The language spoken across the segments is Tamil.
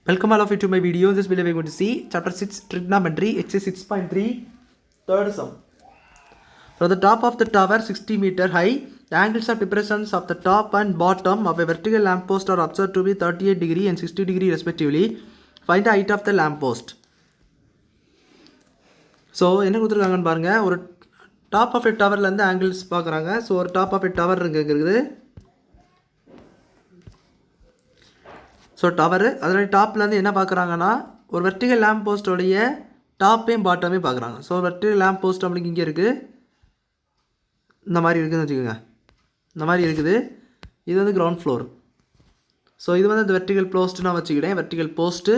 Welcome all of you to my video. In this video we are going to see chapter 6 trigonometry exercise 6.3 third sum. From the top of the tower 60 meter high, the angles of depressions of the top and bottom of a vertical lamp post are observed to be 38 degree and 60 degree respectively. Find the height of the lamp post. So என்ன கொடுத்துருக்காங்கன்னு பாருங்க. ஒரு டாப் ஆஃப் எ டவர்லேருந்து ஆங்கிள்ஸ் பார்க்குறாங்க. ஸோ ஒரு டாப் ஆஃப் எ டவர் இருக்குது. ஸோ டவரு அதோடைய டாப்லேருந்து என்ன பார்க்குறாங்கன்னா ஒரு வெர்டிகல் லேம்ப் போஸ்ட்டோடைய டாப்பையும் பாட்டமையும் பார்க்குறாங்க. ஸோ வெர்டிகல் லேம்ப் போஸ்ட் நம்மளுக்கு இங்கே இருக்குது, இந்த மாதிரி இருக்குதுன்னு வச்சுக்கோங்க. இந்த மாதிரி இருக்குது. இது வந்து கிரவுண்ட் ஃப்ளோர். ஸோ இது வந்து அந்த வெர்டிகல் போஸ்ட்டு நான் வச்சுக்கிட்டேன். வெர்டிகல் போஸ்ட்டு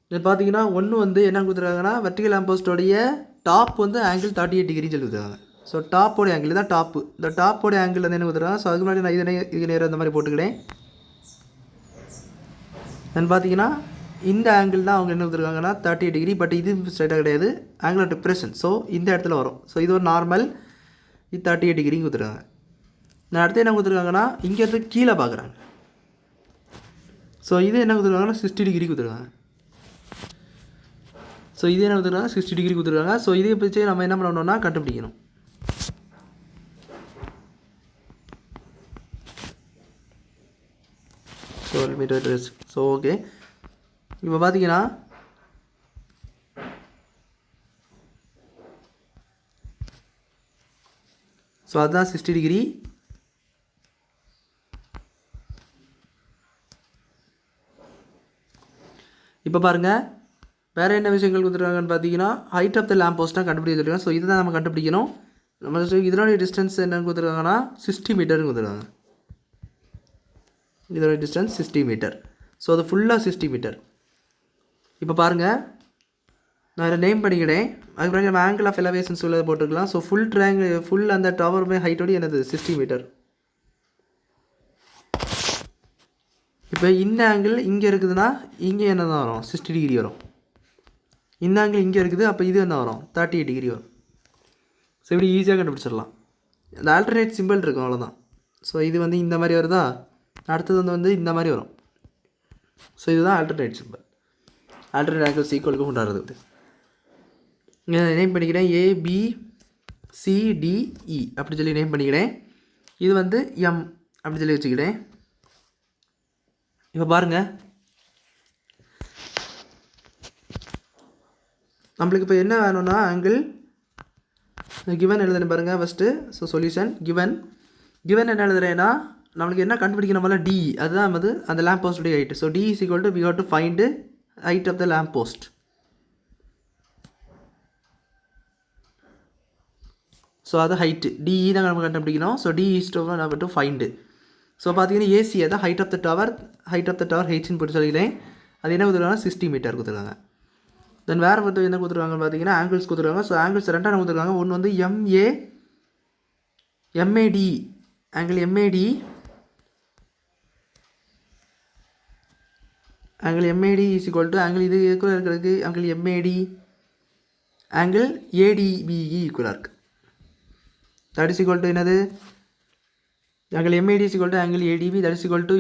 இது பார்த்தீங்கன்னா ஒன்று வந்து என்ன கொடுத்துருக்காங்கன்னா வெர்டிகல் லேம்ப் போஸ்ட்டோடைய டாப் வந்து ஆங்கிள் 38 டிகிரின்னு சொல்லி கொடுத்துருக்காங்க. ஸோ டாப்போடைய ஆங்கிள் தான் டாப்பு. இந்த டாப்போடைய ஆங்கிள் வந்து என்ன கொடுத்துருக்காங்க. ஸோ அதுக்கு முன்னாடி நான் இது நேரம் இந்த மாதிரி போட்டுக்கிட்டேன். தென் பார்த்தீங்கன்னா இந்த ஆங்கிள் தான் அவங்க என்ன கொடுத்துருக்காங்கன்னா 38 டிகிரி. பட் இது ஸ்ட்ரைட்டாக கிடையாது, ஆங்கிள் ஆஃப் டிப்ரெஷன். ஸோ இந்த இடத்துல வரும். ஸோ இது ஒரு நார்மல், இது 38 டிகிரி கொடுத்துருக்காங்க. நான் அடுத்து என்ன கொடுத்துருக்காங்கன்னா இங்கே இருந்து கீழே பார்க்குறாங்க. ஸோ இது என்ன கொடுத்துருக்காங்கன்னா 60 டிகிரி கொடுத்துருக்காங்க. ஸோ இது என்ன கொடுத்துருக்காங்க 60 டிகிரி கொடுத்துருக்காங்க. ஸோ இதை வச்சு நம்ம என்ன பண்ணணும்னா கண்டுபிடிக்கணும். So metre. ஸோ ஓகே, இப்போ பார்த்தீங்கன்னா ஸோ அதுதான் 60 டிகிரி. இப்போ பாருங்கள் வேறு என்ன விஷயங்கள் கொடுத்துருக்காங்கன்னு பார்த்தீங்கன்னா ஹைட் ஆஃப் த லேம்ப் போஸ்ட்டாக கண்டுபிடிக்க சொல்லியிருக்காங்க. ஸோ இதுதான் நம்ம கண்டுபிடிக்கணும். நம்ம இதனுடைய டிஸ்டன்ஸ் என்னன்னு கொடுத்துருக்காங்கன்னா 60 மீட்டர்னு கொடுத்துருக்காங்க. இதோட டிஸ்டன்ஸ் 60 மீட்டர். ஸோ அது ஃபுல்லாக 60 மீட்டர். இப்போ பாருங்கள் நான் இதை நேம் பண்ணிக்கிட்டேன். அதுக்கு நம்ம ஆங்கிள் ஆஃப் எலவேஷன்ஸ் உள்ள போட்டுக்கலாம். ஸோ ஃபுல் அந்த டவருமே ஹைட்டோடு என்னது 60 மீட்டர். இப்போ இந்த ஆங்கிள் இங்கே இருக்குதுன்னா இங்கே என்ன தான் வரும் 60 டிகிரி வரும். இந்த ஆங்கிள் இங்கே இருக்குது, அப்போ இது என்ன வரும் 38 டிகிரி வரும். ஸோ இப்படி ஈஸியாக கண்டுபிடிச்சிடலாம். இந்த ஆல்டர்னேட் சிம்பிள் இருக்கும், அவ்வளோதான். ஸோ இது வந்து இந்த மாதிரி வருதா, அடுத்தது வந்து இந்த மாதிரி வரும். ஸோ இதுதான் ஆல்டர்னேட் சிம்பிள். ஆல்டர்னேட் ஆங்கிள்ஸ் ஈக்குவலுக்கு கொண்டாடுறது. நேம் பண்ணிக்கிறேன் ABCDE அப்படி சொல்லி நேம் பண்ணிக்கிறேன். இது வந்து M அப்படி சொல்லி வச்சுக்கிறேன். இப்போ பாருங்கள் நம்மளுக்கு இப்போ என்ன வேணும்னா ஆங்கிள் கிவன் எழுதுறேன் பாருங்கள் ஃபஸ்ட்டு. ஸோ சொல்யூஷன் கிவன் என்ன எழுதுறேன்னா நம்மளுக்கு என்ன கண்டுபிடிக்கணும்ல D, அதுதான் வந்து அந்த லேம்ப் போஸ்ட்டுடைய height. So D is equal to we have to find height of the lamp post. So அது ஹைட்டு DE தான் நம்ம கண்டுபிடிக்கணும். So D is to find. So பார்த்தீங்கன்னா AC அதான் ஹைட் ஆஃப் த டவர் ஹைட்ஸ்ன்னு போட்டு சொல்லிக்கிறேன். அது என்ன கொடுத்துருக்காங்கன்னா 60 மீட்டர் கொடுத்துருக்காங்க. தென் வேறு வந்து என்ன கொடுத்துருக்காங்கன்னு பார்த்தீங்கன்னா ஆங்கிள்ஸ் கொடுத்துருக்காங்க. ஸோ ஆங்கிள்ஸ் ரெண்டாக கொடுத்துருக்காங்க. ஒன்று வந்து MAD angle MAD is equal to angle இது ஈக்குவலாக இருக்கிறதுக்கு ஆங்கிள் MAD ஆங்கிள் ADBE ஈக்குவலாக இருக்குது. தட் இஸ் ஈக்குவல் டு என்னது angle MAD is equal to angle ADB that is equal to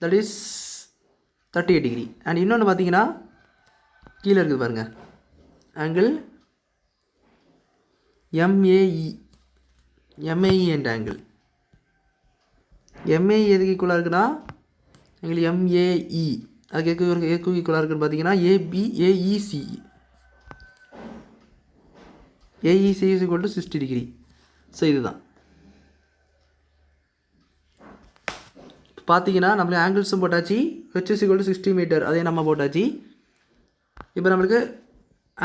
that is 38 degree. And இன்னொன்று பார்த்தீங்கன்னா கீழே இருக்குது பாருங்கள் ஆங்கிள் MAE என்ற ஆங்கிள் MAE எதுக்கு ஈக்குவலாக இருக்குன்னா ஆங்கிள் MAE அதுக்கு எதுக்கு ஈக்குவலாக இருக்குன்னு பார்த்தீங்கன்னா AEC is equal to 60 degree. So இதுதான் பார்த்தீங்கன்னா நம்மளுக்கு ஆங்கிள்ஸும் போட்டாச்சு. H is equal to 60 metre அதே நம்ம போட்டாச்சு. இப்போ நம்மளுக்கு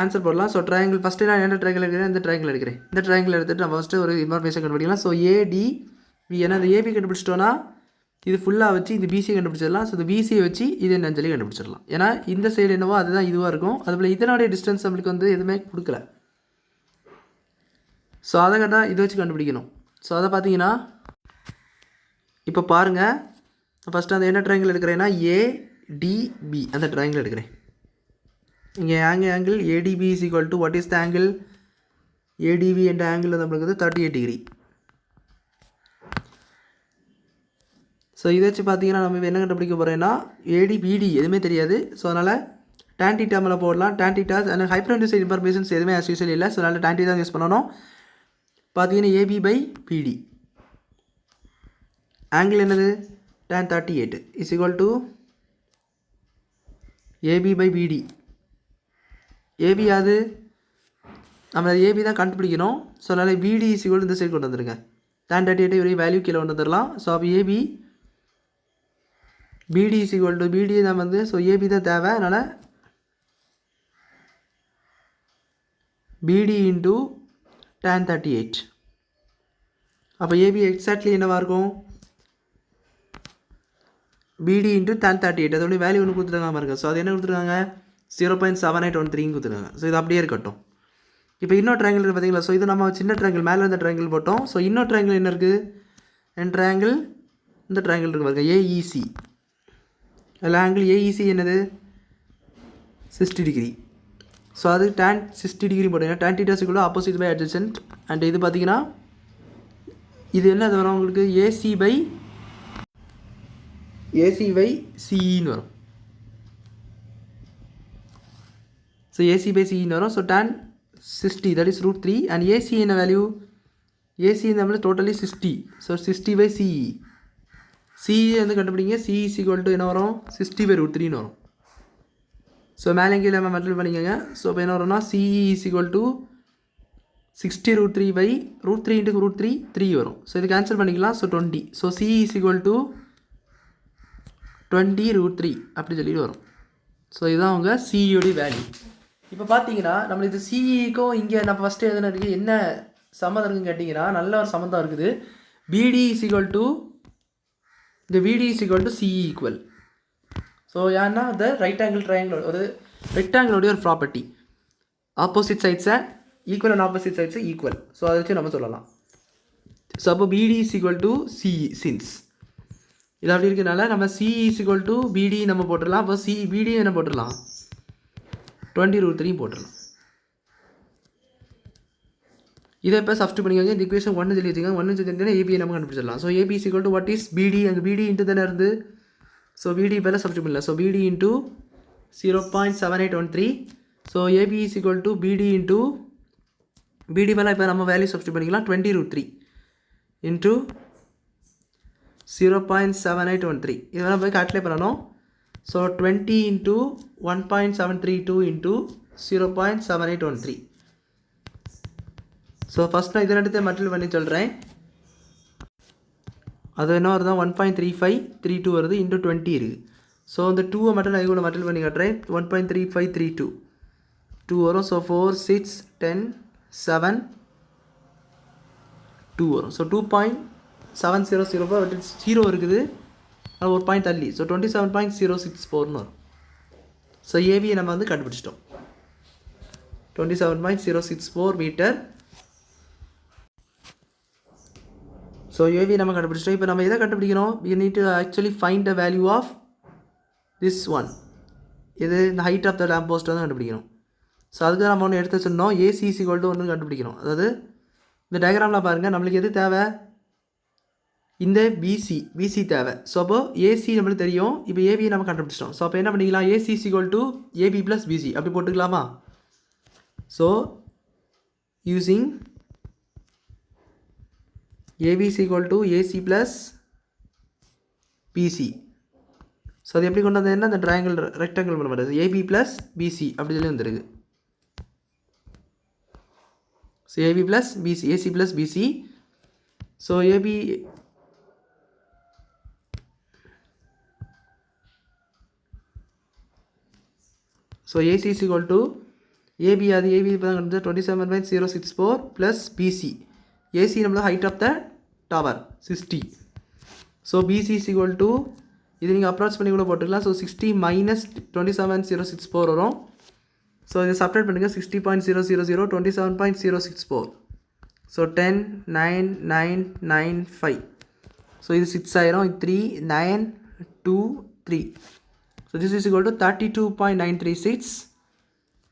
ஆன்சர் போடலாம். ஸோ ட்ரையாங்கிள் ஃபஸ்ட்டு நான் என்ன ட்ரையாங்கிள் எடுக்கிறேன், இந்த ட்ரையாங்கிள் எடுக்கிறேன். இந்த ட்ரையாங்கிள் எடுத்துகிட்டு நம்ம ஃபஸ்ட்டு ஒரு இன்ஃபர்மேஷன் கண்டுபிடிக்கலாம். ஸோ ADB ஏன்னா இந்த AB கண்டுபிடிச்சிட்டோன்னா இது ஃபுல்லாக வச்சு இந்த BC கண்டுபிடிச்சிடலாம். ஸோ இந்த BCயை வச்சு இது என்னன்னு சொல்லி கண்டுபிடிச்சிடலாம். ஏன்னா இந்த சைடு என்னவோ அதுதான் இதுவாக இருக்கும். அதுபோல் இதனுடைய டிஸ்டன்ஸ் நம்மளுக்கு வந்து எதுவுமே கொடுக்கல. ஸோ அதை கேட்டால் இதை வச்சு கண்டுபிடிக்கணும். ஸோ அதை பார்த்தீங்கன்னா இப்போ பாருங்கள் ஃபஸ்ட்டு அந்த என்ன ட்ரையாங்கிள் எடுக்கிறேன்னா ADB அந்த ட்ரையாங்கிள் எடுக்கிறேன். இங்கே angle ADB is equal to what is the angle ADB என்ற ஆங்கிள் நம்மளுக்கு வந்து 38 டிகிரி. ஸோ இதை வச்சு பார்த்தீங்கன்னா நம்ம என்ன கண்டுபிடிக்க போகிறோன்னா ஏடி பிடி எதுவுமே தெரியாது. ஸோ அதனால் tan theta மேலே போடலாம். tan theta and hypertensive informations எதுவுமே as usual இல்லை. ஸோ அதனால் tan theta யூஸ் பண்ணணும். பார்த்தீங்கன்னா ஏபி பை பிடி ஆங்கிள் என்னது tan 38 is equal to AB by BD. AB அது நம்ம ஏபி தான் கண்டுபிடிக்கணும். ஸோ அதனால் பிடி இஸ் ஈக்குவல் இந்த சைடு கொண்டு வந்துருங்க. tan 38 ஒரே வேல்யூ கீழே கொண்டு வந்துடலாம். ஸோ அப்போ ஏபி பிடி இஸ் ஈக்குவல் டு பிடி தான் வந்து ஸோ ஏபி தான் தேவை. அதனால் பிடி இன்ட்டு tan 38. அப்போ ஏபி எக்ஸாக்ட்லி என்னவாக இருக்கும் பிடி இன்ட்டு tan 38. அதோடைய வேல்யூ ஒன்று கொடுத்துருக்காங்க பாருங்க. ஸோ அது என்ன கொடுத்துருக்காங்க 0.7813 கொடுத்துருக்காங்க. ஸோ இது அப்படியே இருக்கட்டும். இப்போ இன்னொரு ட்ரையாங்கிள் இருக்குது பார்த்தீங்களா. ஸோ இது நம்ம சின்ன ட்ரையாங்கிள் மேலே இருந்த ட்ரையாங்கிள் போட்டோம். ஸோ இன்னொரு ட்ரையாங்கிள் என்ன இருக்குது என் ட்ரையாங்கிள் இந்த ட்ரையாங்கிள் இருக்குது பாருங்க ஏஇசி. அதில் ஆங்கிள் ஏஇசி என்னது 60 டிகிரி. ஸோ அது tan 60 டிகிரி போட்டீங்கன்னா tan theta = opposite by adjacent. And இது பார்த்தீங்கன்னா இது என்ன அது வரும் உங்களுக்கு ஏசி பை சிஇன்னு வரும். ஸோ ஏசி பை சிஇன்னு வரும். So tan 60 that is √3 and AC என்ன வேல்யூ ஏசி நம்மள totally 60. So 60 by CE. CE வந்து கண்டுபிடிங்க. சிஇ = என்ன வரும் 60 பை √3ன்னு வரும். ஸோ மேலே கீழே நம்ம மல்டிபிள் பண்ணிக்கோங்க. ஸோ இப்போ என்ன வரும்னா சிஇ = 60 √3 பை √3 × √3 3 வரும். ஸோ இது கேன்சல் பண்ணிக்கலாம். ஸோ 20. ஸோ சிஇ = 20 √3 அப்படி சொல்லிட்டு வரும். ஸோ இதுதான் அவங்க சிஇயோடைய வேல்யூ. இப்போ பார்த்தீங்கன்னா நம்மளுக்கு இது சிஇக்கும் இங்கே நம்ம ஃபஸ்ட்டு எதுனா என்ன சம்மந்தம் இருக்குன்னு கேட்டிங்கன்னா நல்ல ஒரு சம்மந்தம் இருக்குது. பிடி = இந்த பிடி = சிஇ ஈக்குவல். ஸோ ஏன்னா இந்த ரைட் ஆங்கிள் ட்ரையாங்கிள் ஒரு ரெக்டாங்கிளோடைய ஒரு ப்ராப்பர்ட்டி ஆப்போசிட் சைட்ஸை ஈக்குவல் அண்ட் ஆப்போசிட் சைட்ஸை ஈக்குவல். ஸோ அதை வச்சு நம்ம சொல்லலாம். ஸோ அப்போ பிடி = சிஇ சின்ஸ் இது அப்படி இருக்கிறதுனால நம்ம சிஇ = பிடி நம்ம போட்டுடலாம். அப்போ பிடி என்ன போட்டுடலாம் 20 √3 போட்டுடலாம். இதை இப்போ சப்ஸ்டிட் பண்ணிக்கோங்க. இந்த ஈக்குவேஷன் 1 சொல்லி வச்சுக்கோங்க. 1 சொல்லி ஏபி நம்ம கண்டுபிடிச்சிடலாம். ஸோ ஏபி = வாட் இஸ் பிடி அங்கே பிடி இன்ட்டு தானே இருந்து. ஸோ பிடி இப்போ சப்ஸ்டிட் பண்ணலாம். ஸோ பிடி இன்ட்டு 0.7813. ஸோ ஏபி = பிடி இன்ட்டு பிடி மேலே இப்போ நம்ம வேல்யூ சப்ஸ்டிட் பண்ணிக்கலாம் 20 √3 இன்ட்டு 0.7813. இதெல்லாம் போய் கால்குலேட் பண்ணணும். So 20 into 1.732 into 0.7813. So first நான் இது ரெண்டுத்தையும் மல்டிபிள் பண்ணி சொல்கிறேன். அது என்ன வருது 1.3532 வருது இன்ட்டு 20 இருக்குது. ஸோ இந்த 2 மட்டும் நான் கூட மல்டிபிள் பண்ணி காட்டுறேன். 1.3532 2 வரும். ஸோ 4 6 10 7 2 வரும். ஸோ 2.700 0 இருக்குது. அது ஒரு பாயிண்ட் தள்ளி. ஸோ 27.064ன்னு வரும். ஸோ ஏபியை நம்ம வந்து கண்டுபிடிச்சிட்டோம் 27.064 மீட்டர். ஸோ ஏபி நம்ம கண்டுபிடிச்சிட்டோம். இப்போ நம்ம எதை கண்டுபிடிக்கணும் we need to actually find the value of this one. இது இந்த height of the lamp post வந்து கண்டுபிடிக்கணும். ஸோ அதுக்கு நம்ம ஒன்று எடுத்து சொன்னோம் ஏசி = ஒன்று கண்டுபிடிக்கணும். அதாவது இந்த டயக்ராமில் பாருங்கள் நம்மளுக்கு எது தேவை இந்த பிசி தேவை. ஸோ அப்போ ஏசி நம்மளுக்கு தெரியும். இப்போ ஏபி நம்ம கண்டுபிடிச்சிட்டோம். ஸோ அப்போ என்ன பண்ணிக்கலாம் ஏசி = ஏபி + பிசி அப்படி போட்டுக்கலாமா. So using AB = AC + BC. So அது எப்படி கொண்டு வந்ததுன்னா அந்த ட்ரையாங்கிள் ரெக்டாங்கிள் பண்ண மாட்டேது ஏபி + பிசி அப்படி சொல்லி வந்துருக்கு. So AB + BC AC + BC. So AB so AC = AB அது ஏபி இப்போ தான் கண்டுபிடிச்சா 27.064 ப்ளஸ் பிசி. ஏசி நம்மளோட height of the tower 60. So BC = இது நீங்கள் அப்ரோச் பண்ணி கூட போட்டுக்கலாம். ஸோ 60 - 27.064 வரும். ஸோ இதை சப்ரேட் பண்ணுங்கள் 60.000 27.064. ஸோ 10 9 9 9 5. ஸோ இது 6 ஆயிரும். இது 3 9 2 3. So this is equal to 32.936.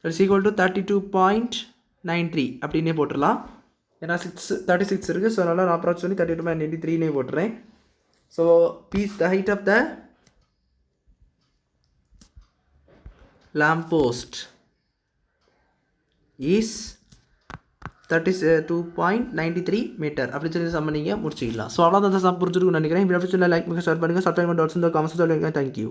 That is equal to 32.93 அப்படின்னே போட்டுடலாம். ஏன்னா 36 இருக்குது. ஸோ அதனால் நான் அப்ரோச் பண்ணி 32.93 போட்டுறேன். So the height of the lamp post is 32.93 metre அப்படி சொல்லி சம் நீங்கள் முடிச்சிக்கலாம். ஸோ அவ்வளோதான் சம் புரிஞ்சிருக்குன்னு நினைக்கிறேன். இந்த லைக் ஷேர் பண்ணுங்கள், சப்ஸ்கிரைப் பண்ணி காமெண்ட்ஸ் சொல்லுங்கள். தேங்க்யூ.